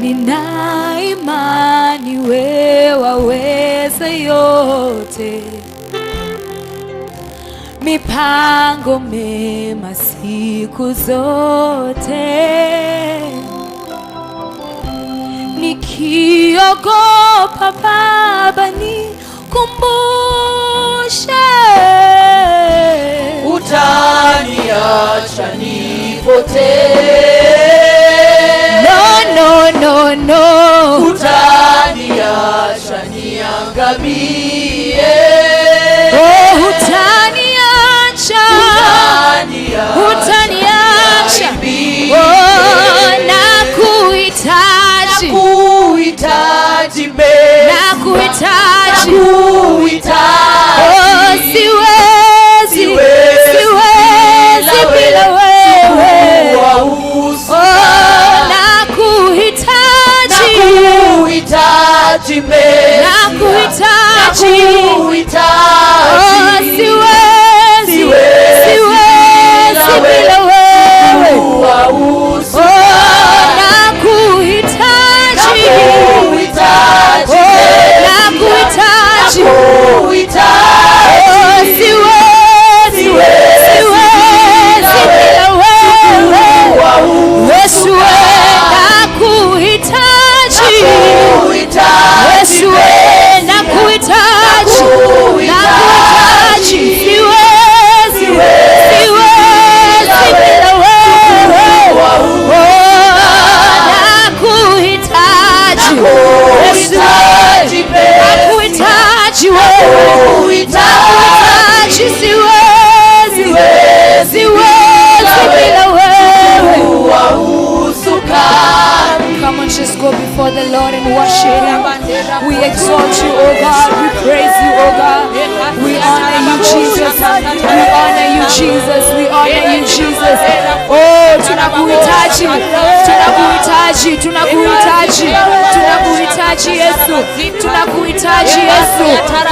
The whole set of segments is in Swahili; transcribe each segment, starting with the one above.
nina imani wewe waweza yote. Mipango mema siku zote. Nikiogopa Baba nikumbushe, utaniacha nipotee. No, utaniacha niangamie. Oh, utaniacha. Oh, nakuhitaji. Oh, siwezi bila wewe. Oh, nakuhitaji. Oh, siwezi bila wewe. Oh, nakuhitaji. Come on, just go before the Lord and worship Him. We exalt you, oh God. We praise you, oh God. We honor you, Jesus. We honor you, Jesus. We honor you, Jesus. Oh, tunakuhitaji Yesu. Tunakuhitaji Yesu.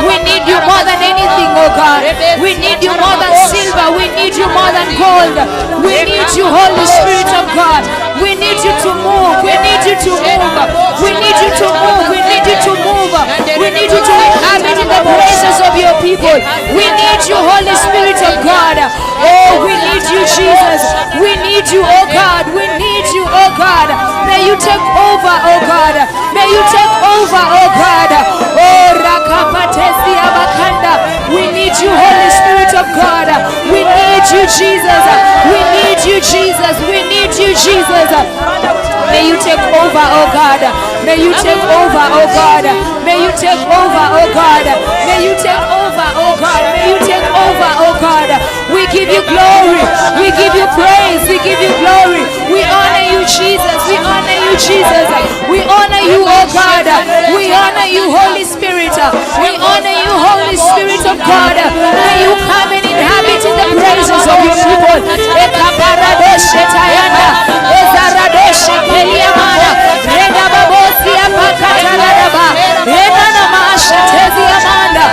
We need you more than anything, oh God. We need you more than silver. We need you more than gold. We need you, Holy Spirit of God. We need you to move. We need you to move. We need you to move. We need you to move. We need you to inhabit in the praises of your people. We need you, Holy Spirit of God. Oh, we need you, Jesus. We need you, oh God. We need you, oh God. May you take over, oh God. May you take over, oh God. Oh, Rakapatesi Abakanda. We need you, Holy Spirit of God. We need you, Jesus. We need you, Jesus. We need you, Jesus. May you take over, oh God. May you take over, oh God. May you take over, oh God. May you take over, oh God. May you take over, oh God. We give you glory. We give you praise. We give you glory. We honor you, Jesus. We honor you, Jesus. We honor you, oh God. We honor you, Holy Spirit. We honor you, Holy Spirit of God. May you come and inhabit in the praises of your people. Ekaparadoshe tayanda. Ezaradoshe keliamana. Rega babosi apakataraba. Rena na maasha tezi amanda.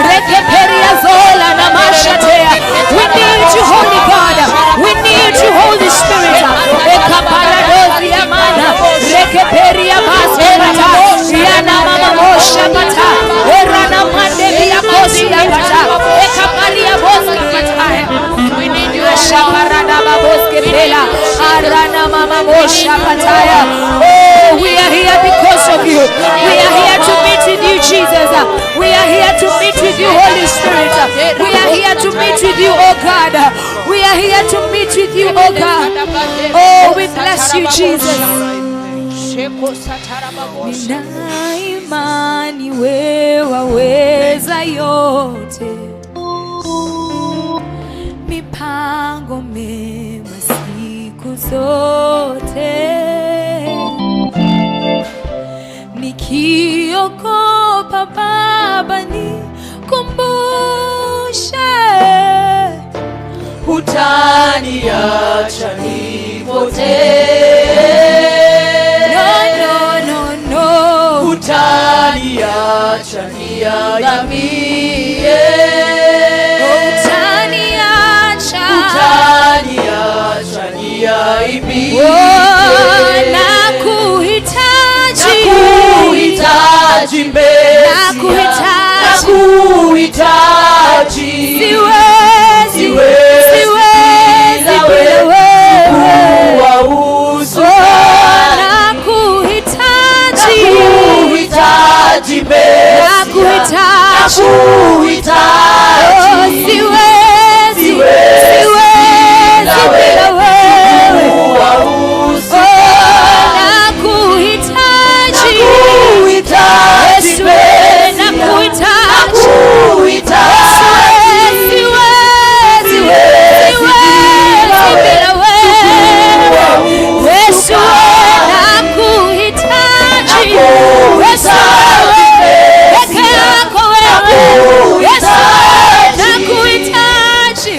Rekeperia zola na maasha tea. We need you, Holy God. We need you, Holy Spirit. Ekaparadosi amana. Rekeperia basota. Riana mama mosha pata. Erana mandelia kosi apata. Ekaparia bosi kataya. We need you, Shaparada baboske pela. Arana mama mosha pataya. Oh, we are here because of you. We are here to meet with you, Jesus. We are here to meet with you, Holy Spirit. We are here to meet with you, oh God. We are here to meet with you, oh God. Oh, we bless you, Jesus. Nina imani wewe waweza yote. Mipango mema siku zote. Nikiogopa Baba nikumbushe, utaniacha nipotee. No. Utaniacha niangamie. Utaniacha niaibike. nakuhitaji. siwezi bila wewe. Nakuhitaji Yesu, nakuhitaji. Siwezi bila wewe. Yesu, nakuhitaji. Yesu, peke yako wewe. Yesu, nakuhitaji.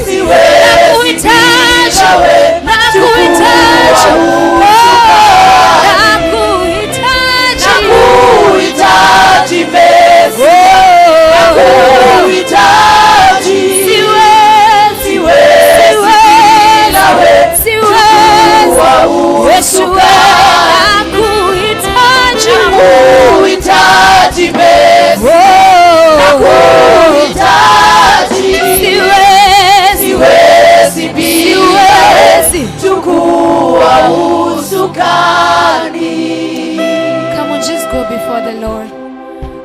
Come on, just go before the Lord.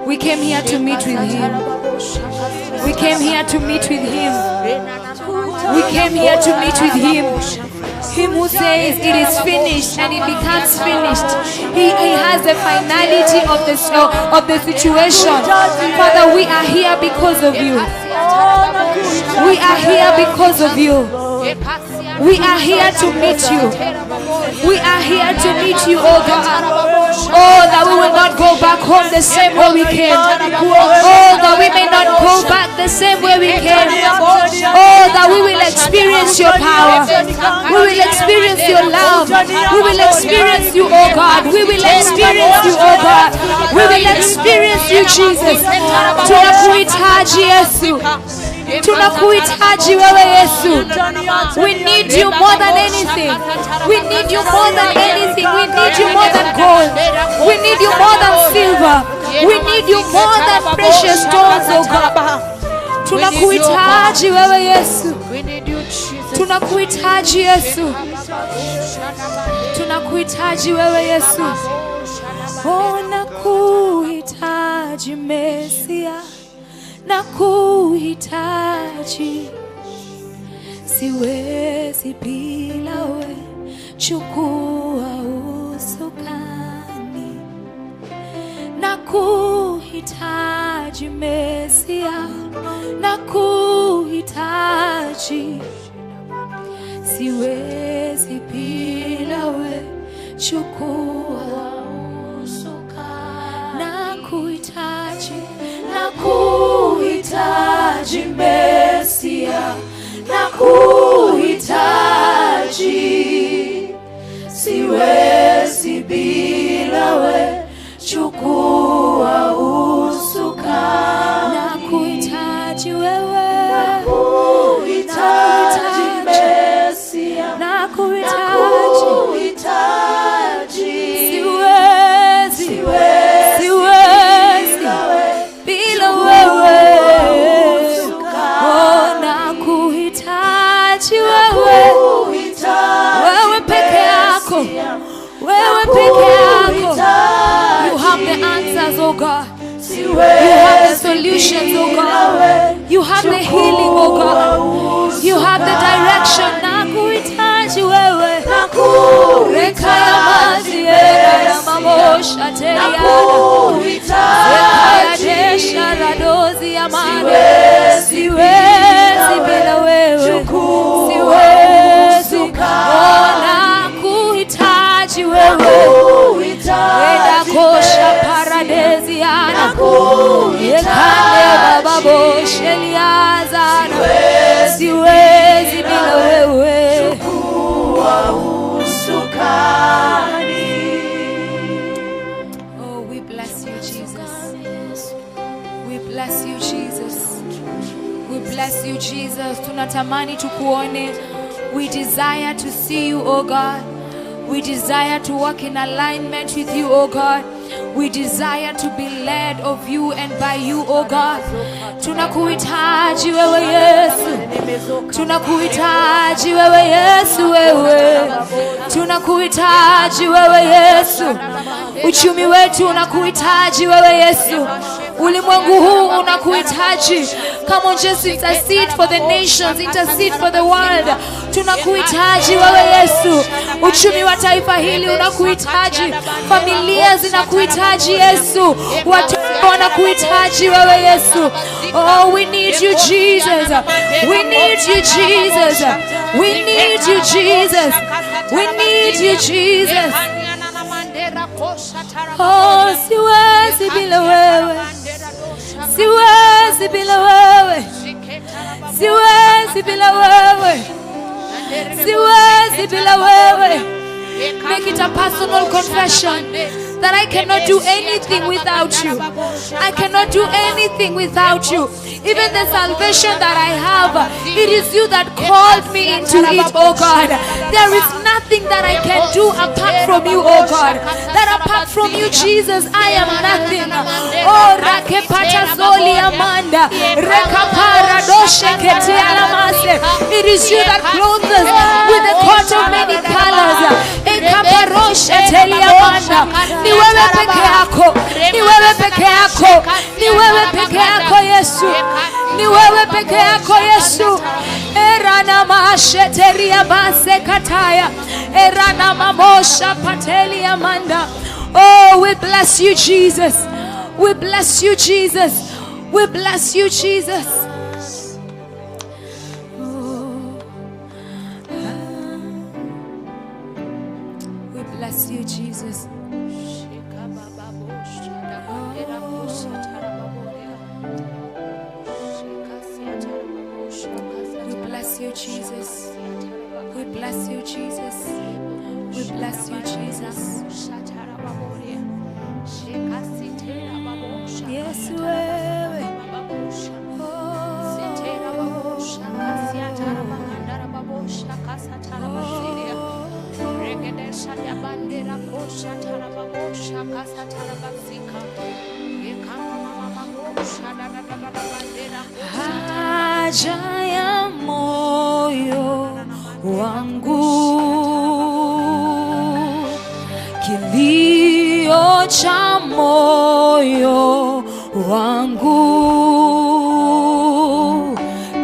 We came here to meet with Him. We came here to meet with Him. We came here to meet with Him. Him who says it is finished and it becomes finished. He has the finality of the situation. Father, we are here because of you. We are here because of you. We are here to meet you. We are here to meet you, oh God. Oh, that we will not go back home the same way we came. Oh, that we may not go back the same way we came. Oh, that we will experience your power. We will experience your love. We will experience you, oh God. We will experience you, oh God. We will experience you, Jesus. Tunakuhitaji Yesu. Tunakuhitaji wewe Yesu. We need you more than anything. We need you more than anything. We need you more than gold. We need you more than silver. We need you more than precious stones, oh God. Tunakuhitaji wewe Yesu. Tunakuhitaji Yesu. Tunakuhitaji wewe Yesu. Oh, nakuhitaji Mesia. Nakuhitaji, siwezi bila we. Chukua usukani. Nakuhitaji Mesia, nakuhitaji, siwezi bila we. Chukua usukani. Nakuhitaji, nakuhitaji Mesia, nakuhitaji, siwezi bila we. Chukua usukani. Nakuhitaji wewe, nakuhitaji Mesia, nakuhitaji, siwezi bila wewe. Oh, nakuhitaji wewe, wewe peke yako, wewe peke yako. You have the answers, oh God. You have the solutions, oh God. You have the healing, oh God. You have the direction. Nakuhitaji wewe, rekaya maji ya mamosha teya, rekaya desha radozi ya mane. Siwezi bila wewe, siwezi. Oh, nakuhitaji wewe, enda kosha paradesiana, yekane baba bosheliazana. Siwezi bila wewe. Oh, we bless you, Jesus. We bless you, Jesus. We bless you, Jesus. Tunatamani tukuone. We desire to see you, oh God. We desire to walk in alignment with you, oh God. We desire to be led of you and by you, oh God. Tunakuhitaji wewe Yesu. Tunakuhitaji wewe Yesu, wewe. Tunakuhitaji wewe Yesu. Uchumi wetu unakuhitaji wewe Yesu. Ulimwengu huu unakuhitaji. Come on, just intercede for the nations, intercede for the world. Tunakuhitaji wewe Yesu. Uchumi wa taifa hili unakuhitaji. Familia zinakuhitaji Yesu. Watoto wanakuhitaji wewe Yesu. Oh, we need you Jesus. We need you Jesus. We need you Jesus. We need you Jesus. Oh, siwezi bila wewe. Siwezi bila wewe. Siwezi bila wewe. Siwezi bila wewe. Make it a personal confession that I cannot do anything without you. I cannot do anything without you. Even the salvation that I have, it is you that called me into it, oh God. There is nothing that I can do apart from you, oh God. That apart from you, Jesus, I am nothing. Oh, rakepata zoli amanda, rekapara doshe ketialamase. It is you that clothes us with a coat of many colors. Ekaparoshe teliamanda. Ni wewe peke yako. Ni wewe peke yako. Ni wewe peke yako Yesu. Ni wewe peke yako Yesu. Erana masheteria base kataya. Erana mamosha pateli amanda. Oh, we bless you Jesus. We bless you Jesus. We bless you Jesus. We bless you Jesus. You, Jesus. We bless you, Jesus. We bless you, Jesus. Yes, wewe. Haja ya moyo wangu, kilio cha moyo wangu,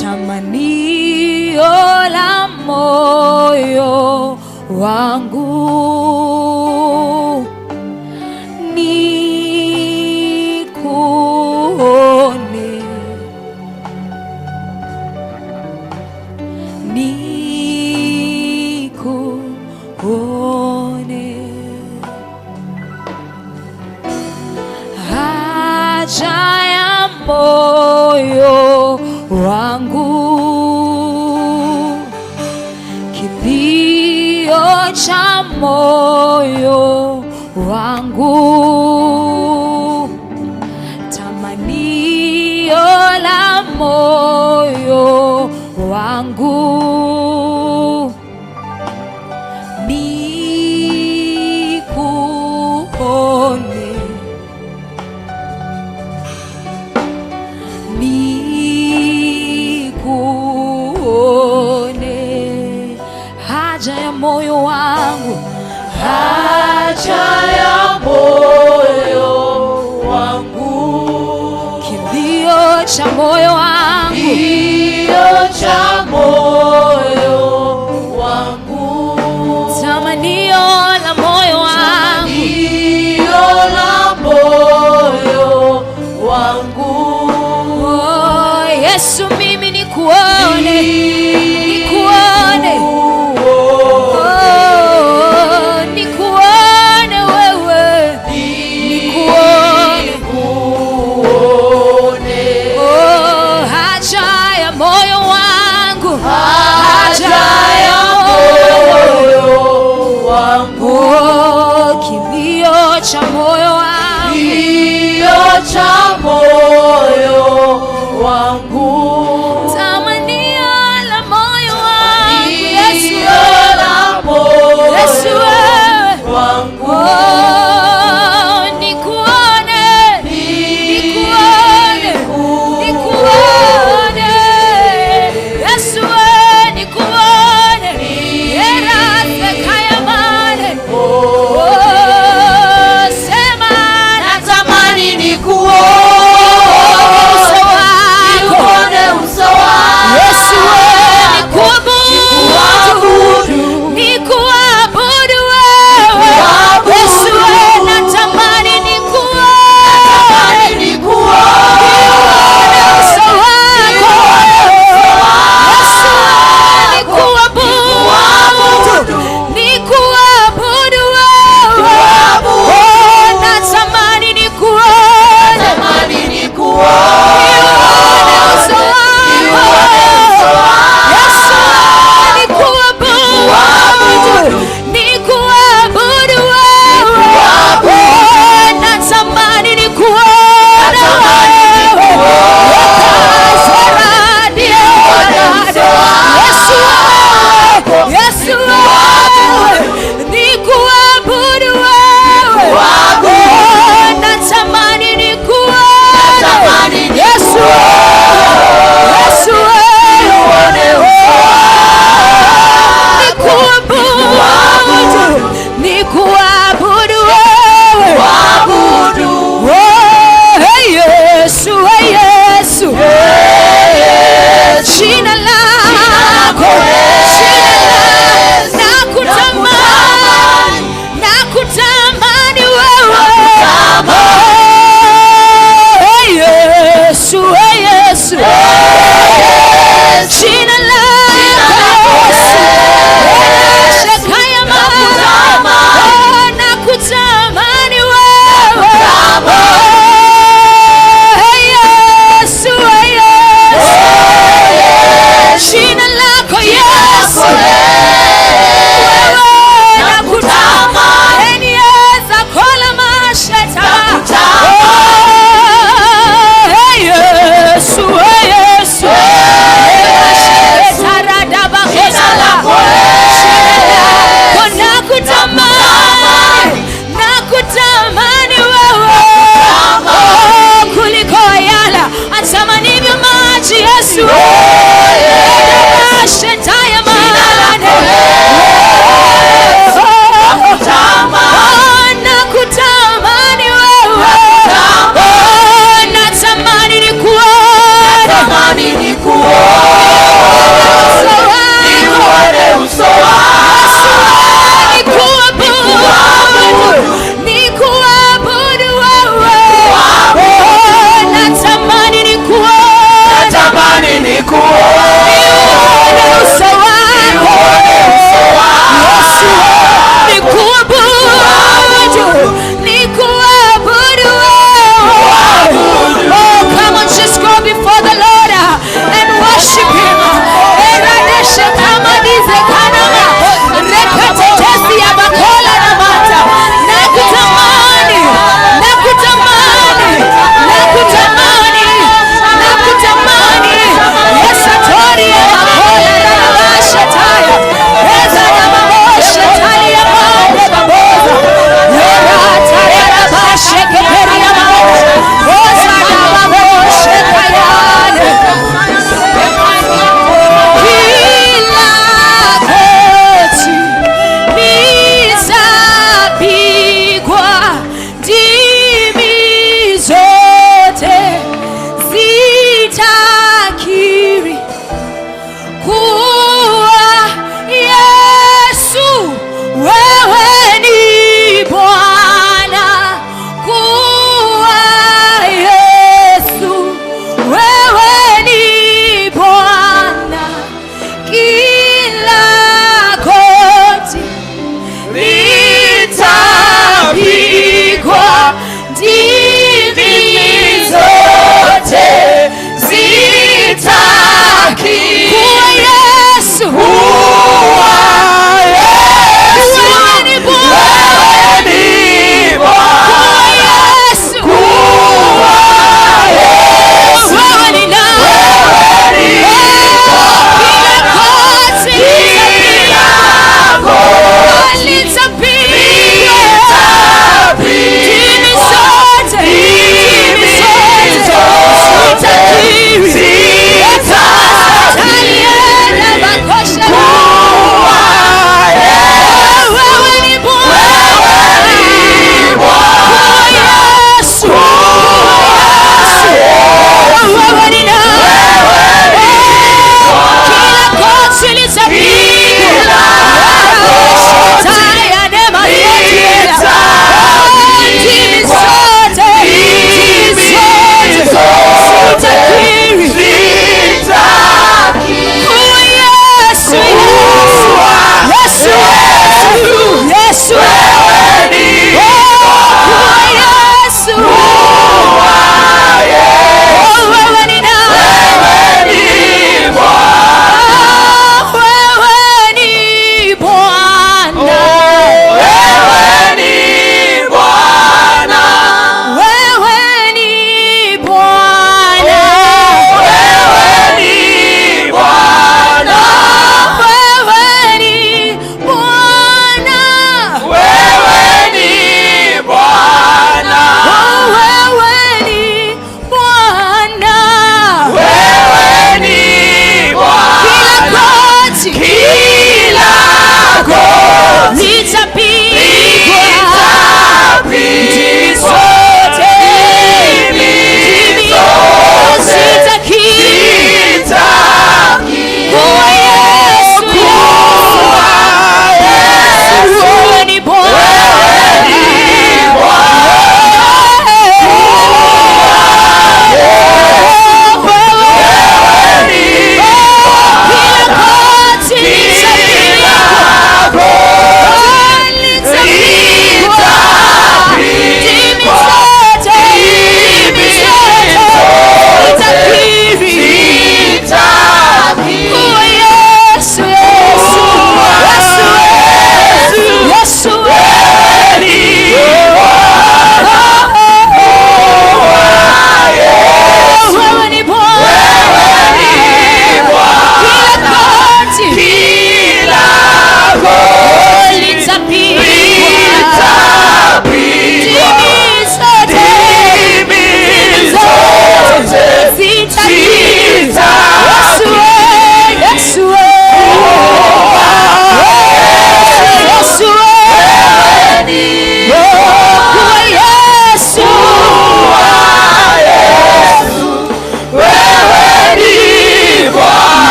tamanio la moyo wangu, moyo wangu, kilio cha moyo wangu, tamanio la moyo wangu, moyo wangu, haja ya moyo wangu, kilio cha moyo wangu, kilio cha moyo wangu, tamanio la moyo wangu, tamanio la moyo wangu. Oh, Yesu mimi nikuone, nikuone. Cha moyo wangu, kilio cha moyo wangu, tamanio la moyo wangu, Yesu la moyo Yesu wangu, nikuone, nikuone, nikuone, Yesu nikuone, erase kaya mane, nikuone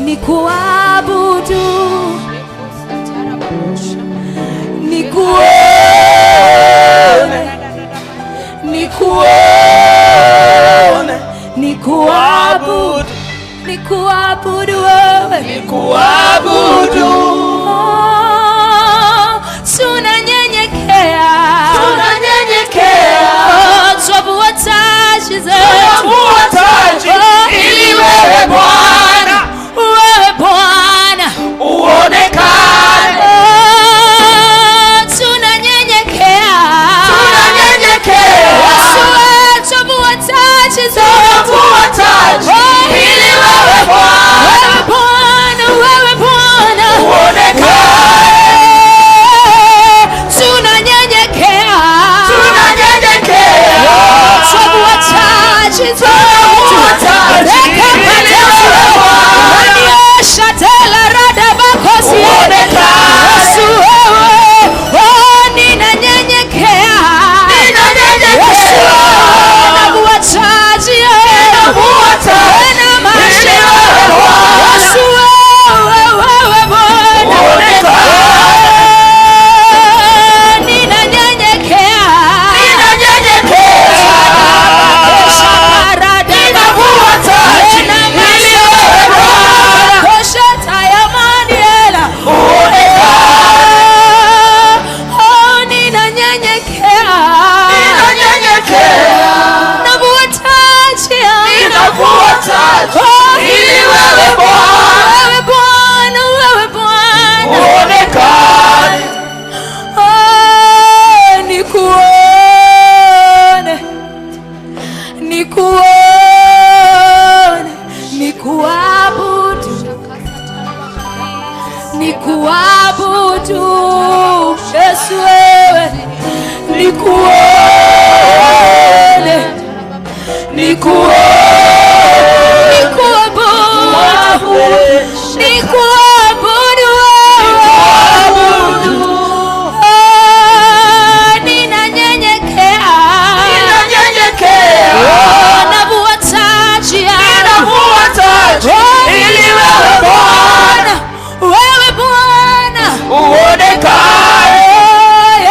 nikuabudu, nikuone, nikuone, nikuabudu, nikuabudu wewe, nikuabudu. Tunanyenyekea, Tunanyenyekea, twavua taji zetu, twavua taji ili wewe Bwana, wewe Bwana uonekane. Tunanyenyekea, Tunanyenyekea, Yesu twavua taji zetu, twavua taji ili wewe Bwana, wewe Bwana, wewe Bwana uonekane. tunanyenyekea, Tunanyenyekea, twavua taji zetu, twavua taji ili wewe Bwana, Shatela rada bakosi uonekane. Yesu wewe, oh ninanyenyekea, Ninanyenyekea, navua taji, navua taji na maisha ili wewe Bwana, Yesu wewe, wewe Bwana uonekane. ninanyenyekea, Ninanyenyekea, shakarada ninavua taji ili wewe Bwana, kosheta ya maniela uonekane. oh ninanyenyekea, Ninanyenyekea, navua taji, ninavua taji ili wewe Bwana, wewe Bwana, wewe Bwana uonekane. oh nikuone, nikuone, nikuabudu, nikuabudu Yesu wewe, nikuone, nikuone, nikuabudu, nikuabudu wewe, oh ninanyenyekea, Ninanyenyekea, navua taji, ninavua taji ili wewe Bwana, wewe Bwana uonekane.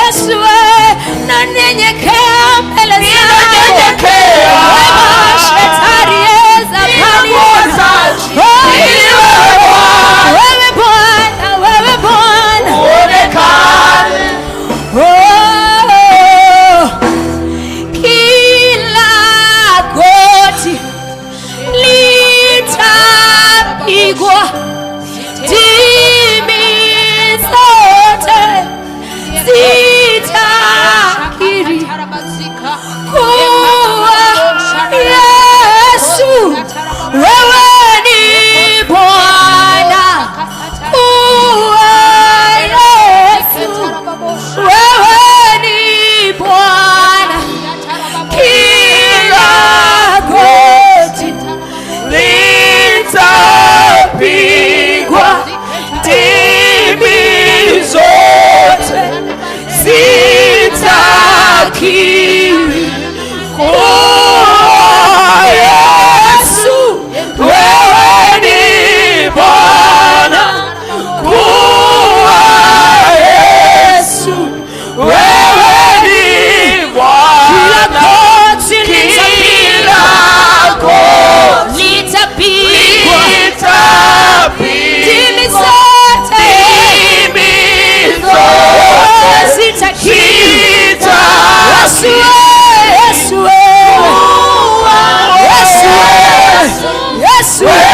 Yesu wewe, nanyenyekea mbele zako, Ninanyenyekea, shetani eza ninavua taji ili wewe Bwana, wewe Bwana, wewe Bwana uonekane. oh, kila goti litapigwa, ndimi zote zitakiri kuwa Yesu wewe ni Bwana, kuwa Yesu wewe ni Bwana, kila goti Litapigwa, ndimi zote zitakiri kuwa Yesu wewe ni Bwana, kuwa Yesu wewe ni Bwana. Kila goti litapigwa, ndimi litapigwa, zote ndimi zote zitakiri Yesu zitakiri wewe, Yesu wewe, Yesu wewe, Yesu wewe.